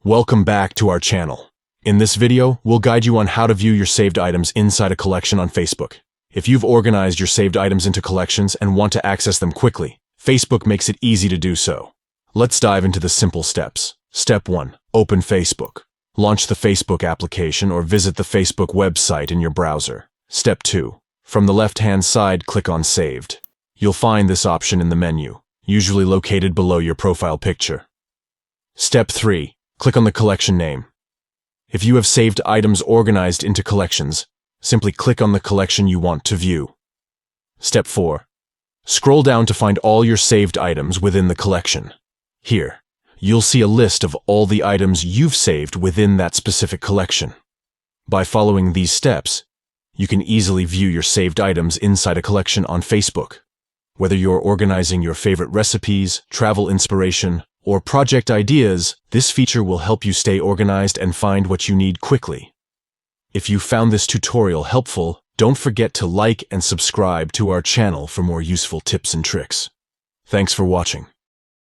Welcome back to our channel. In this video, we'll guide you on how to view your saved items inside a collection on Facebook. If you've organized your saved items into collections and want to access them quickly, Facebook makes it easy to do so. Let's dive into the simple steps. Step 1. Open Facebook. Launch the Facebook application or visit the Facebook website in your browser. Step 2. From the left-hand side, click on Saved. You'll find this option in the menu, usually located below your profile picture. Step 3. Click on the collection name. If you have saved items organized into collections, simply click on the collection you want to view. Step 4. Scroll down to find all your saved items within the collection. Here, you'll see a list of all the items you've saved within that specific collection. By following these steps, you can easily view your saved items inside a collection on Facebook. Whether you're organizing your favorite recipes, travel inspiration, or project ideas, this feature will help you stay organized and find what you need quickly. If you found this tutorial helpful, don't forget to like and subscribe to our channel for more useful tips and tricks. Thanks for watching.